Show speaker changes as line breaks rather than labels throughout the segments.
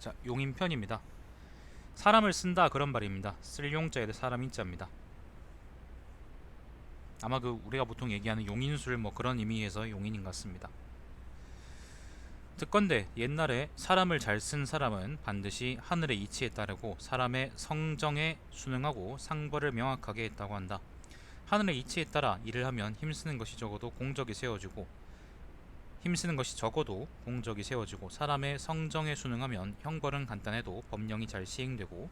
자, 용인편입니다. 사람을 쓴다 그런 말입니다. 쓸 용자에 사람 인자입니다. 아마 우리가 보통 얘기하는 용인술 뭐 그런 의미에서 용인인 것 같습니다. 듣건대 옛날에 사람을 잘 쓴 사람은 반드시 하늘의 이치에 따르고 사람의 성정에 순응하고 상벌을 명확하게 했다고 한다. 하늘의 이치에 따라 일을 하면 힘쓰는 것이 적어도 공적이 세워지고 사람의 성정에 순응하면 형벌은 간단해도 법령이 잘 시행되고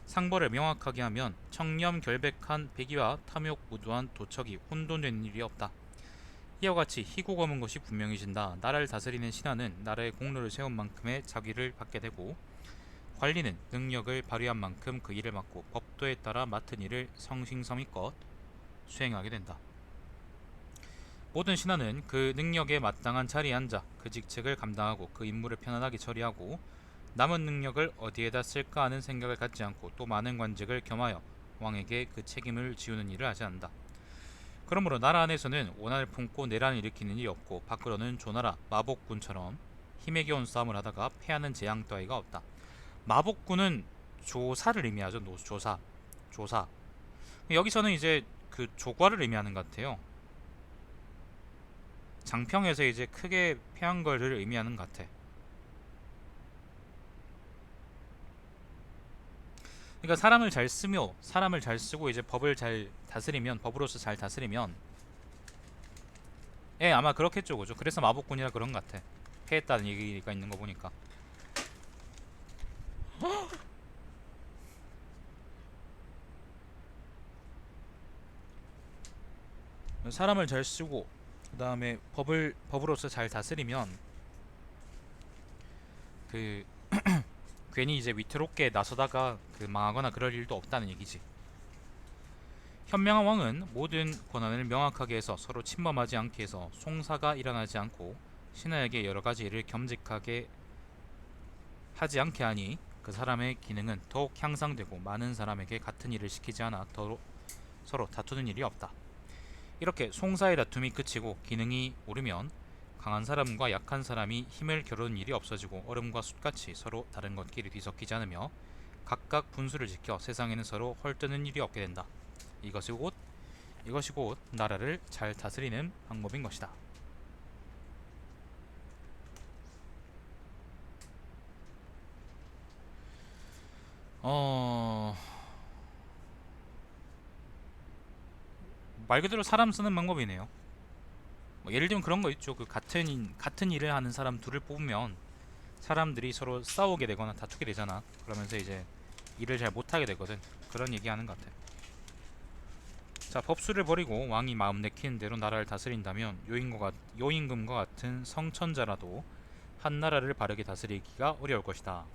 상벌을 명확하게 하면 청렴 결백한 백의와 탐욕 무도한 도척이 혼돈되는 일이 없다. 이와 같이 희고 검은 것이 분명해진다. 나라를 다스리는 신하는 나라의 공로를 세운 만큼의 자귀를 받게 되고 관리는 능력을 발휘한 만큼 그 일을 맡고 법도에 따라 맡은 일을 성심성의껏 수행하게 된다. 모든 신하는 그 능력에 마땅한 자리에 앉아 그 직책을 감당하고 그 임무를 편안하게 처리하고 남은 능력을 어디에다 쓸까 하는 생각을 갖지 않고 또 많은 관직을 겸하여 왕에게 그 책임을 지우는 일을 하지 않는다. 그러므로 나라 안에서는 원한을 품고 내란을 일으키는 일이 없고 밖으로는 조나라 마복군처럼 힘에 겨운 싸움을 하다가 패하는 재앙 따위가 없다. 마복군은 조사를 의미하죠. 조사. 여기서는 이제 그 조과를 의미하는 것 같아요. 장평에서 이제 크게 패한 거를 의미하는 것 같아. 그러니까 사람을 잘 쓰고 이제 법을 잘 다스리면, 법으로서 잘 다스리면, 예, 아마 그렇겠죠, 그죠? 그래서 마법군이라 그런 것 같아. 패했다는 얘기가 있는 거 보니까. 사람을 잘 쓰고 그 다음에 법으로서 잘 다스리면 그 괜히 이제 위태롭게 나서다가 망하거나 그럴 일도 없다는 얘기지. 현명한 왕은 모든 권한을 명확하게 해서 서로 침범하지 않게 해서 송사가 일어나지 않고 신하에게 여러 가지 일을 겸직하게 하지 않게 하니 그 사람의 기능은 더욱 향상되고 많은 사람에게 같은 일을 시키지 않아 서로 다투는 일이 없다. 이렇게 송사의 다툼이 그치고 기능이 오르면 강한 사람과 약한 사람이 힘을 겨루는 일이 없어지고 얼음과 숯같이 서로 다른 것끼리 뒤섞이지 않으며 각각 분수를 지켜 세상에는 서로 헐뜯는 일이 없게 된다. 이것이 곧 나라를 잘 다스리는 방법인 것이다. 어... 말 그대로 사람 쓰는 방법이네요. 뭐 예를 들면 그런 거 있죠. 같은 일을 하는 사람 둘을 뽑으면 사람들이 서로 싸우게 되거나 다투게 되잖아. 그러면서 이제 일을 잘 못하게 되거든. 그런 얘기하는 것 같아. 자, 법수를 버리고 왕이 마음 내키는 대로 나라를 다스린다면 요임금과 같은 성천자라도 한 나라를 바르게 다스리기가 어려울 것이다.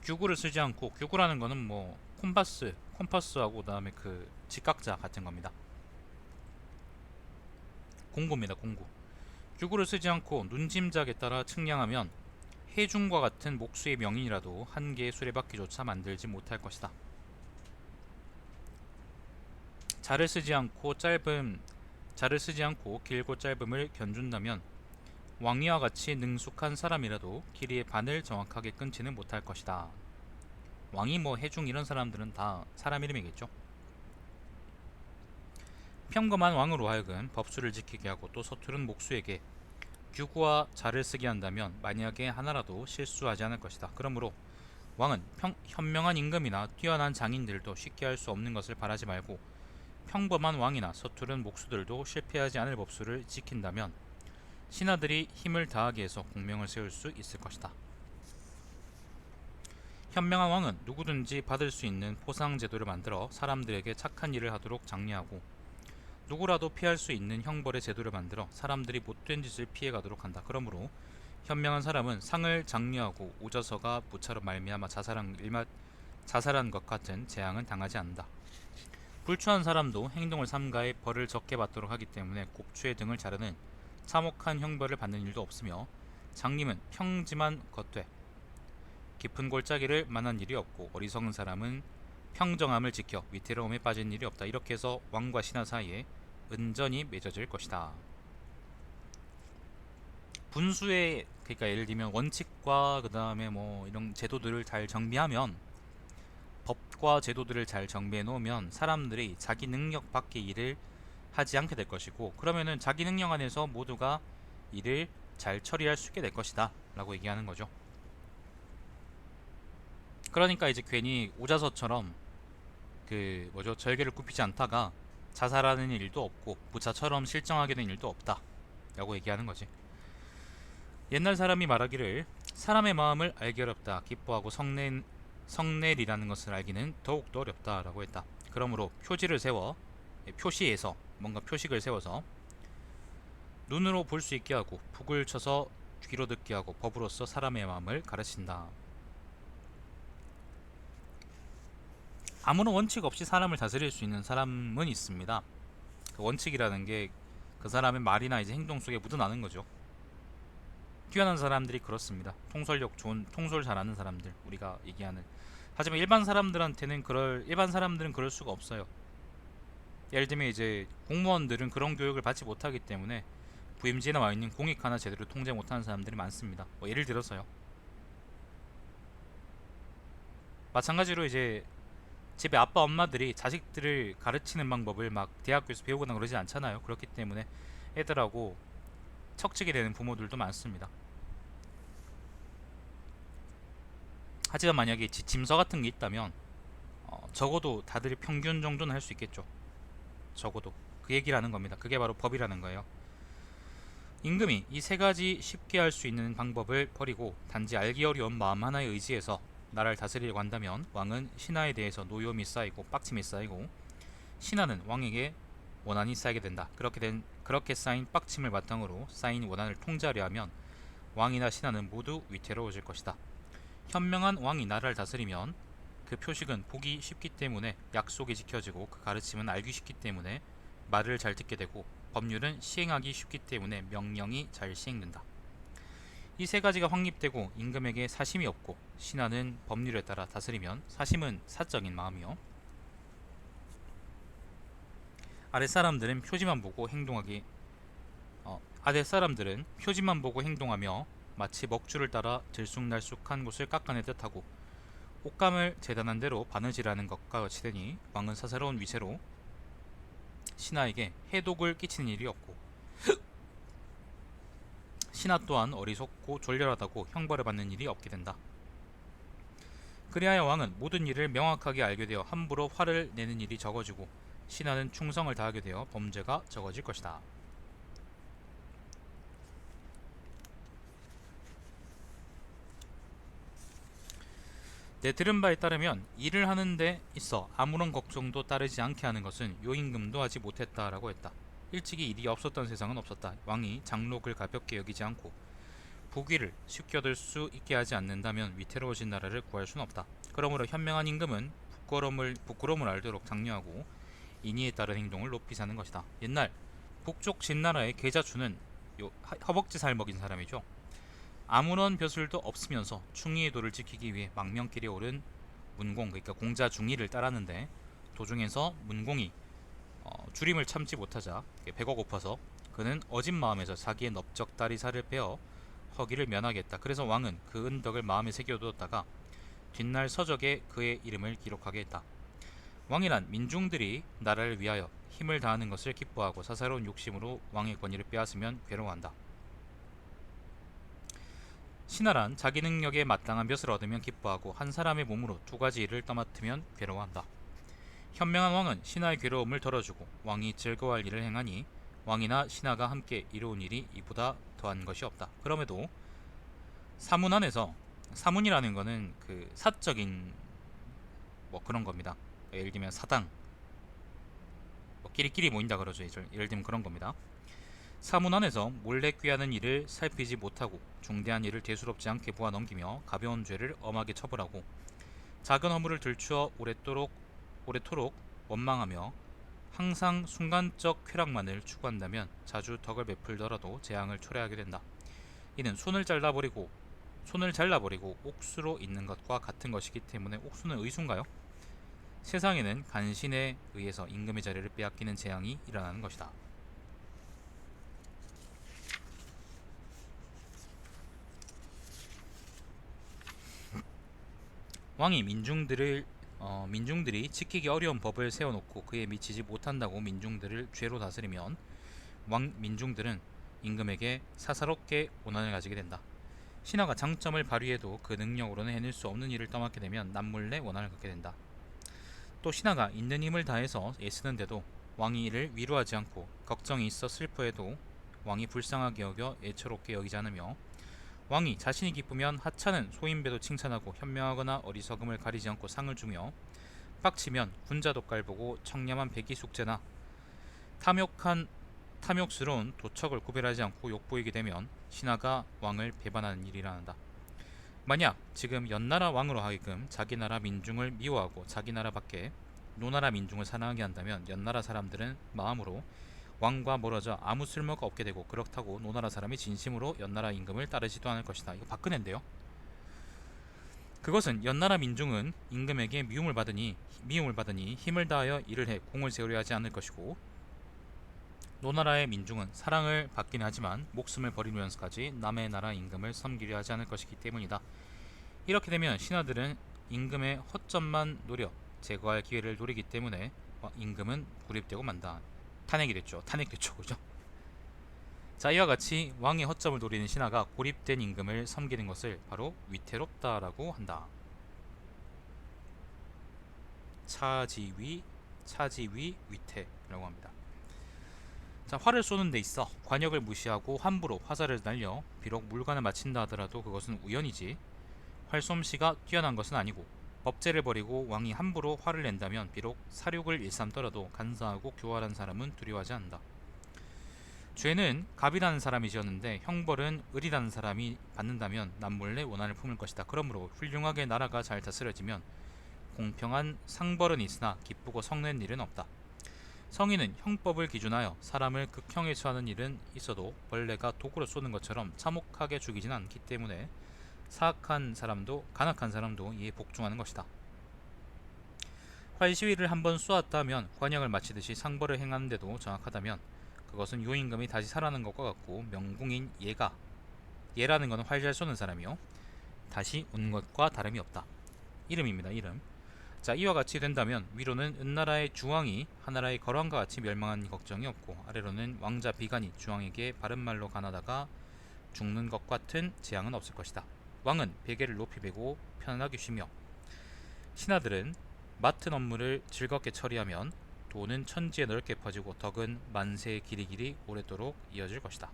규구를 쓰지 않고, 규구라는 거는 뭐 콤파스하고 그다음에 그 직각자 같은 겁니다. 공구입니다, 공구. 규구를 쓰지 않고 눈짐작에 따라 측량하면 해중과 같은 목수의 명인이라도 한 개의 수레바퀴조차 만들지 못할 것이다. 자를 쓰지 않고 길고 짧음을 견준다면 왕이와 같이 능숙한 사람이라도 길이의 반을 정확하게 끊지는 못할 것이다. 왕이 뭐 해중 이런 사람들은 다 사람 이름이겠죠. 평범한 왕으로 하여금 법수를 지키게 하고 또 서투른 목수에게 규구와 자를 쓰게 한다면 만약에 하나라도 실수하지 않을 것이다. 그러므로 왕은 현명한 임금이나 뛰어난 장인들도 쉽게 할 수 없는 것을 바라지 말고 평범한 왕이나 서투른 목수들도 실패하지 않을 법수를 지킨다면 신하들이 힘을 다하게 해서 공명을 세울 수 있을 것이다. 현명한 왕은 누구든지 받을 수 있는 포상 제도를 만들어 사람들에게 착한 일을 하도록 장려하고 누구라도 피할 수 있는 형벌의 제도를 만들어 사람들이 못된 짓을 피해가도록 한다. 그러므로 현명한 사람은 상을 장려하고 오저서가 부차로 말미암아 자살한 것 같은 재앙은 당하지 않는다. 불추한 사람도 행동을 삼가해 벌을 적게 받도록 하기 때문에 곱추의 등을 자르는 참혹한 형벌을 받는 일도 없으며 장님은 평지만 걷되 깊은 골짜기를 만난 일이 없고 어리석은 사람은 평정함을 지켜 위태로움에 빠진 일이 없다. 이렇게 해서 왕과 신하 사이에 은전이 맺어질 것이다. 분수의 그러니까 예를 들면 원칙과 그 다음에 뭐 이런 제도들을 잘 정비하면 법과 제도들을 잘 정비해 놓으면 사람들이 자기 능력 밖의 일을 하지 않게 될 것이고 그러면은 자기 능력 안에서 모두가 일을 잘 처리할 수 있게 될 것이다 라고 얘기하는 거죠. 그러니까 이제 괜히 오자서처럼 그 뭐죠 절개를 굽히지 않다가 자살하는 일도 없고 부차처럼 실정하게 된 일도 없다 라고 얘기하는 거지. 옛날 사람이 말하기를 사람의 마음을 알기 어렵다 기뻐하고 성낼이라는 것을 알기는 더욱더 어렵다 라고 했다. 그러므로 표지를 세워 표시에서 뭔가 표식을 세워서 눈으로 볼 수 있게 하고 북을 쳐서 귀로 듣게 하고 법으로서 사람의 마음을 가르친다. 아무런 원칙 없이 사람을 다스릴 수 있는 사람은 있습니다. 그 원칙이라는 게 그 사람의 말이나 이제 행동 속에 묻어나는 거죠. 뛰어난 사람들이 그렇습니다. 통솔력 좋은 통솔 잘하는 사람들 우리가 얘기하는. 하지만 일반 사람들은 그럴 수가 없어요. 예를 들면 이제 공무원들은 그런 교육을 받지 못하기 때문에 부임지에 나와 있는 공익 하나 제대로 통제 못하는 사람들이 많습니다. 뭐 예를 들어서요. 마찬가지로 이제 집에 아빠 엄마들이 자식들을 가르치는 방법을 막 대학교에서 배우거나 그러지 않잖아요. 그렇기 때문에 애들하고 척지게 되는 부모들도 많습니다. 하지만 만약에 지침서 같은 게 있다면 적어도 다들 평균 정도는 할 수 있겠죠. 적어도 그 얘기를 하는 겁니다. 그게 바로 법이라는 거예요. 임금이 이 세 가지 쉽게 할 수 있는 방법을 버리고 단지 알기 어려운 마음 하나에 의지해서 나라를 다스리려고 한다면 왕은 신하에 대해서 노여움이 쌓이고 빡침이 쌓이고 신하는 왕에게 원한이 쌓이게 된다. 그렇게 쌓인 빡침을 바탕으로 쌓인 원한을 통제하려 하면 왕이나 신하는 모두 위태로워질 것이다. 현명한 왕이 나라를 다스리면 그 표식은 보기 쉽기 때문에 약속이 지켜지고 그 가르침은 알기 쉽기 때문에 말을 잘 듣게 되고 법률은 시행하기 쉽기 때문에 명령이 잘 시행된다. 이 세 가지가 확립되고 임금에게 사심이 없고 신하는 법률에 따라 다스리면 사심은 사적인 마음이요. 아랫사람들은 표지만 보고 행동하며 마치 먹줄을 따라 들쑥날쑥한 곳을 깎아내 듯하고 옷감을 재단한 대로 바느질하는 것과 같이 되니 왕은 사사로운 위세로 신하에게 해독을 끼치는 일이 없고 신하 또한 어리석고 졸렬하다고 형벌을 받는 일이 없게 된다. 그리하여 왕은 모든 일을 명확하게 알게 되어 함부로 화를 내는 일이 적어지고 신하는 충성을 다하게 되어 범죄가 적어질 것이다. 내 들은 바에 따르면 일을 하는 데 있어 아무런 걱정도 따르지 않게 하는 것은 요임금도 하지 못했다라고 했다. 일찍이 일이 없었던 세상은 없었다. 왕이 장록을 가볍게 여기지 않고 부귀를 쉽게 얻을 수 있게 하지 않는다면 위태로워진 나라를 구할 수는 없다. 그러므로 현명한 임금은 부끄러움을 알도록 장려하고 인의에 따른 행동을 높이 사는 것이다. 옛날 북쪽 진나라의 계자추는 허벅지 살 먹인 사람이죠. 아무런 벼슬도 없으면서 충의의 도를 지키기 위해 망명길에 오른 문공, 그러니까 공자 중의를 따랐는데 도중에서 문공이 주림을 참지 못하자 배가 고파서 그는 어진 마음에서 자기의 넓적다리살을 베어 허기를 면하겠다. 그래서 왕은 그 은덕을 마음에 새겨두었다가 뒷날 서적에 그의 이름을 기록하게 했다. 왕이란 민중들이 나라를 위하여 힘을 다하는 것을 기뻐하고 사사로운 욕심으로 왕의 권위를 빼앗으면 괴로워한다. 신하란 자기 능력에 마땅한 벼슬을 얻으면 기뻐하고 한 사람의 몸으로 두 가지 일을 떠맡으면 괴로워한다. 현명한 왕은 신하의 괴로움을 덜어주고 왕이 즐거워할 일을 행하니 왕이나 신하가 함께 이루은 일이 이보다 더한 것이 없다. 그럼에도 사문 안에서 사문이라는 거는 그 사적인 뭐 그런 겁니다. 예를 들면 사당 뭐 끼리끼리 모인다 그러죠. 예를 들면 그런 겁니다. 사문 안에서 몰래 꾀하는 일을 살피지 못하고 중대한 일을 대수롭지 않게 보아 넘기며 가벼운 죄를 엄하게 처벌하고 작은 허물을 들추어 오래도록 원망하며 항상 순간적 쾌락만을 추구한다면 자주 덕을 베풀더라도 재앙을 초래하게 된다. 이는 손을 잘라버리고 옥수로 있는 것과 같은 것이기 때문에 옥수는 의수인가요? 세상에는 간신에 의해서 임금의 자리를 빼앗기는 재앙이 일어나는 것이다. 왕이 민중들이 지키기 어려운 법을 세워놓고 그에 미치지 못한다고 민중들을 죄로 다스리면 민중들은 임금에게 사사롭게 오난을 가지게 된다. 신하가 장점을 발휘해도 그 능력으로는 해낼 수 없는 일을 떠맡게 되면 남몰래 원한을 갖게 된다. 또 신하가 있는 힘을 다해서 애쓰는데도 왕이 이를 위로하지 않고 걱정이 있어 슬퍼해도 왕이 불쌍하게 여겨 애처롭게 여기지 않으며 왕이 자신이 기쁘면 하찮은 소인배도 칭찬하고 현명하거나 어리석음을 가리지 않고 상을 주며 빡치면 군자도 깔보고 청렴한 백이 숙제나 탐욕스러운 도척을 구별하지 않고 욕보이게 되면 신하가 왕을 배반하는 일이 일어난다. 만약 지금 연나라 왕으로 하여금 자기 나라 민중을 미워하고 자기 나라 밖에 노나라 민중을 사랑하게 한다면 연나라 사람들은 마음으로 왕과 멀어져 아무 쓸모가 없게 되고 그렇다고 노나라 사람이 진심으로 연나라 임금을 따르지도 않을 것이다. 이거 박근혜인데요. 그것은 연나라 민중은 임금에게 미움을 받으니 힘을 다하여 일을 해 공을 세우려 하지 않을 것이고 노나라의 민중은 사랑을 받긴 하지만 목숨을 버리면서까지 남의 나라 임금을 섬기려 하지 않을 것이기 때문이다. 이렇게 되면 신하들은 임금의 허점만 노려 제거할 기회를 노리기 때문에 임금은 고립되고 만다. 탄핵됐죠. 그죠? 자, 이와 같이 왕의 허점을 노리는 신하가 고립된 임금을 섬기는 것을 바로 위태롭다라고 한다. 차지위 위태라고 합니다. 자, 활을 쏘는 데 있어 관역을 무시하고 함부로 화살을 날려 비록 물관을 맞춘다 하더라도 그것은 우연이지 활솜씨가 뛰어난 것은 아니고 법제를 버리고 왕이 함부로 화를 낸다면 비록 사륙을 일삼더라도 간사하고 교활한 사람은 두려워하지 않는다. 죄는 갑이라는 사람이 지었는데 형벌은 을이라는 사람이 받는다면 남몰래 원한을 품을 것이다. 그러므로 훌륭하게 나라가 잘 다스려지면 공평한 상벌은 있으나 기쁘고 성낸 일은 없다. 성인은 형법을 기준하여 사람을 극형에 처하는 일은 있어도 벌레가 도구로 쏘는 것처럼 참혹하게 죽이진 않기 때문에 간악한 사람도 이에 복종하는 것이다. 활시위를 한번 쏘았다면 관역을 마치듯이 상벌을 행하는데도 정확하다면 그것은 요임금이 다시 살아나는 것과 같고 명궁인 예라는 것은 활 잘 쏘는 사람이요 다시 온 것과 다름이 없다. 이름입니다. 이름. 자, 이와 같이 된다면 위로는 은나라의 주왕이 하나라의 거란과 같이 멸망한 걱정이 없고 아래로는 왕자 비간이 주왕에게 바른말로 간하다가 죽는 것 같은 재앙은 없을 것이다. 왕은 베개를 높이 베고 편안하게 쉬며 신하들은 맡은 업무를 즐겁게 처리하면 돈은 천지에 넓게 퍼지고 덕은 만세의 길이 오랫도록 이어질 것이다.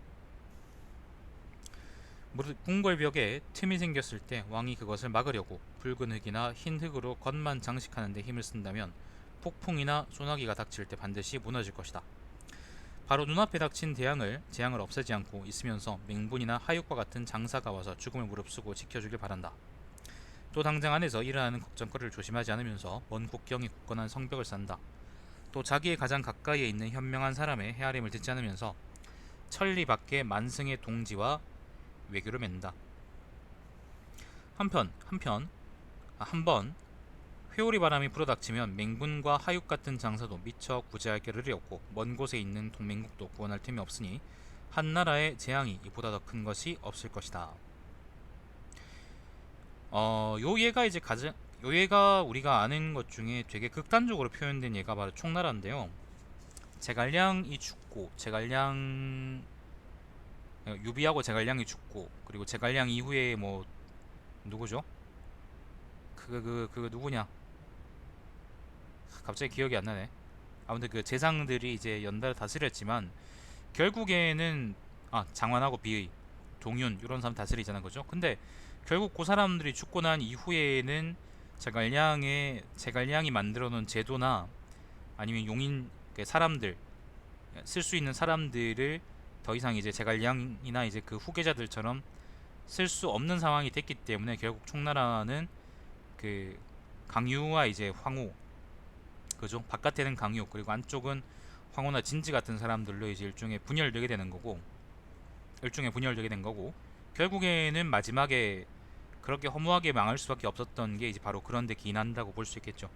무릇 궁궐벽에 틈이 생겼을 때 왕이 그것을 막으려고 붉은 흙이나 흰 흙으로 겉만 장식하는 데 힘을 쓴다면 폭풍이나 소나기가 닥칠 때 반드시 무너질 것이다. 바로 눈앞에 닥친 재앙을 없애지 않고 있으면서 맹분이나 하육과 같은 장사가 와서 죽음을 무릅쓰고 지켜주길 바란다. 또 당장 안에서 일어나는 걱정거리를 조심하지 않으면서 먼 국경에 굳건한 성벽을 쌓는다. 또 자기의 가장 가까이에 있는 현명한 사람의 헤아림을 듣지 않으면서 천리 밖의 만승의 동지와 외교를 맺는다. 한번 회오리 바람이 불어닥치면 맹분과 하육 같은 장사도 미처 구제할 겨를이 없고 먼 곳에 있는 동맹국도 구원할 틈이 없으니 한 나라의 재앙이 이보다 더 큰 것이 없을 것이다. 요 예가 우리가 아는 것 중에 되게 극단적으로 표현된 예가 바로 총나라인데요. 유비하고 제갈량이 죽고 그리고 제갈량 이후에 뭐 누구죠? 그 누구냐? 갑자기 기억이 안 나네. 아무튼 그 재상들이 이제 연달아 다스렸지만 결국에는 장환하고 비의, 동윤 이런 사람 다스리잖아, 그죠? 근데 결국 그 사람들이 죽고 난 이후에는 제갈량이 만들어놓은 제도나 아니면 용인 사람들 쓸 수 있는 사람들을 더 이상 이제 제갈량이나 이제 그 후계자들처럼 쓸 수 없는 상황이 됐기 때문에 결국 총나라는 그 강유와 이제 황후, 그죠? 바깥에는 강유 그리고 안쪽은 황후나 진지 같은 사람들로 이제 일종의 분열되게 된 거고 결국에는 마지막에 그렇게 허무하게 망할 수밖에 없었던 게 이제 바로 그런 데 기인한다고 볼 수 있겠죠.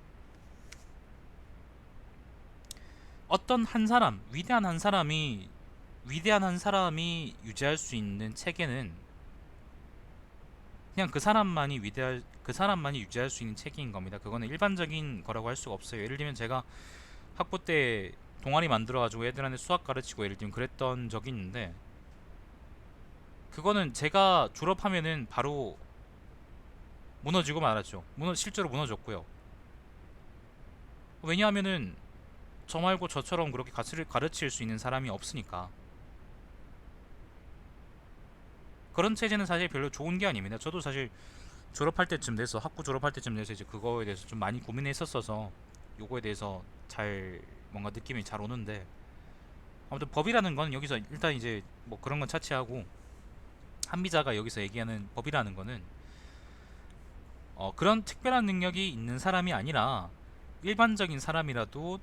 어떤 한 사람, 위대한 한 사람이 유지할 수 있는 체계는 그냥 그 사람만이 유지할 수 있는 체계인 겁니다. 그거는 일반적인 거라고 할 수가 없어요. 예를 들면 제가 학부 때 동아리 만들어가지고 애들한테 수학 가르치고 예를 들면 그랬던 적이 있는데, 그거는 제가 졸업하면은 바로 무너지고 말았죠. 실제로 무너졌고요. 왜냐하면은 저 말고 저처럼 그렇게 가르칠 수 있는 사람이 없으니까. 그런 체제는 사실 별로 좋은 게 아닙니다. 저도 사실 학부 졸업할 때쯤 돼서 이제 그거에 대해서 좀 많이 고민했었어서 요거에 대해서 잘 뭔가 느낌이 잘 오는데, 아무튼 법이라는 건 여기서 일단 이제 뭐 그런 건 차치하고, 한비자가 여기서 얘기하는 법이라는 거는 그런 특별한 능력이 있는 사람이 아니라 일반적인 사람이라도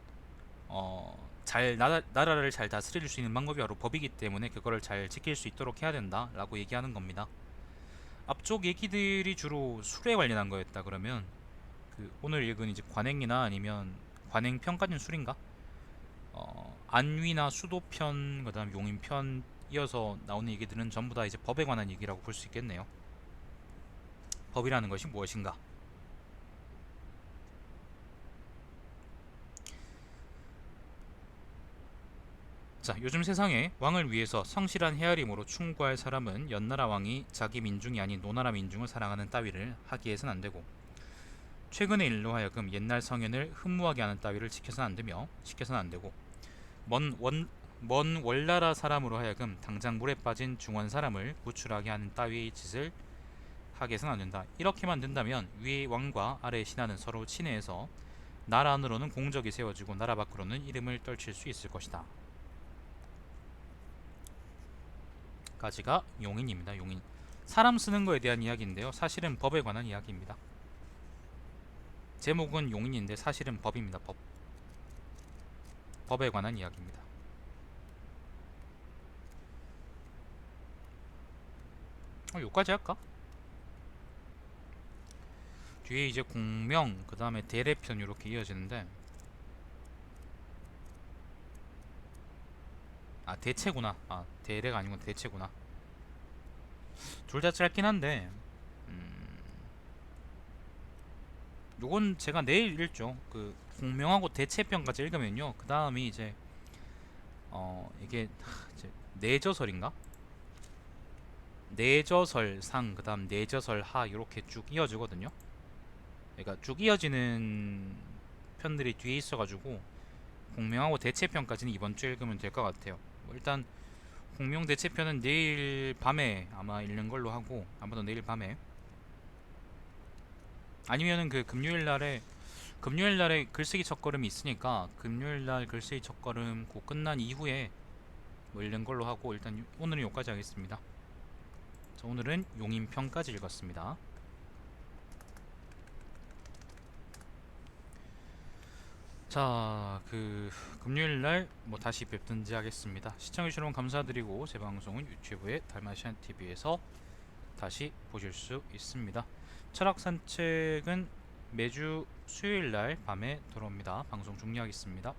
나라를 잘 다스릴 수 있는 방법이 바로 법이기 때문에 그거를 잘 지킬 수 있도록 해야 된다라고 얘기하는 겁니다. 앞쪽 얘기들이 주로 술에 관련한 거였다 그러면, 그 오늘 읽은 이제 관행이나 아니면 관행 편까지는 술인가? 안위나 수도편, 그다음 용인편 이어서 나오는 얘기들은 전부 다 이제 법에 관한 얘기라고 볼 수 있겠네요. 법이라는 것이 무엇인가? 자, 요즘 세상에 왕을 위해서 성실한 헤아림으로 충고할 사람은 연나라 왕이 자기 민중이 아닌 노나라 민중을 사랑하는 따위를 하게 해서는 안 되고, 최근의 일로 하여금 옛날 성현을 흠모하게 하는 따위를 시켜서는 안 되고, 먼, 원, 먼 월나라 사람으로 하여금 당장 물에 빠진 중원 사람을 구출하게 하는 따위의 짓을 하게 해서는 안 된다. 이렇게만 된다면 위의 왕과 아래의 신하는 서로 친해해서 나라 안으로는 공적이 세워지고 나라 밖으로는 이름을 떨칠 수 있을 것이다. 까지가 용인입니다. 용인. 사람 쓰는 거에 대한 이야기인데요. 사실은 법에 관한 이야기입니다. 제목은 용인인데 사실은 법입니다. 법. 법에 관한 이야기입니다. 요까지 할까? 뒤에 이제 공명, 그 다음에 대례편 이렇게 이어지는데, 대체구나. 대례가 아니고 대체구나. 둘 다 짧긴 한데, 요건 제가 내일 읽죠. 그 공명하고 대체편까지 읽으면요, 그 다음이 이제 이게 이제 내저설인가? 내저설상, 그 다음 내저설하 이렇게 쭉 이어지거든요. 그러니까 쭉 이어지는 편들이 뒤에 있어가지고 공명하고 대체편까지는 이번 주에 읽으면 될 것 같아요. 뭐 일단 공명 대체편은 내일 밤에 아마 읽는 걸로 하고, 아마도 내일 밤에, 아니면은 그 금요일 날에 글쓰기 첫걸음이 있으니까 금요일 날 글쓰기 첫걸음 곧 끝난 이후에 뭐 읽는 걸로 하고, 일단 오늘은 여기까지 하겠습니다. 자, 오늘은 용인편까지 읽었습니다. 자, 그 금요일날 뭐 다시 뵙든지 하겠습니다. 시청해주셔서 감사드리고, 제 방송은 유튜브의 달마시안 TV에서 다시 보실 수 있습니다. 철학 산책은 매주 수요일날 밤에 들어옵니다. 방송 종료하겠습니다.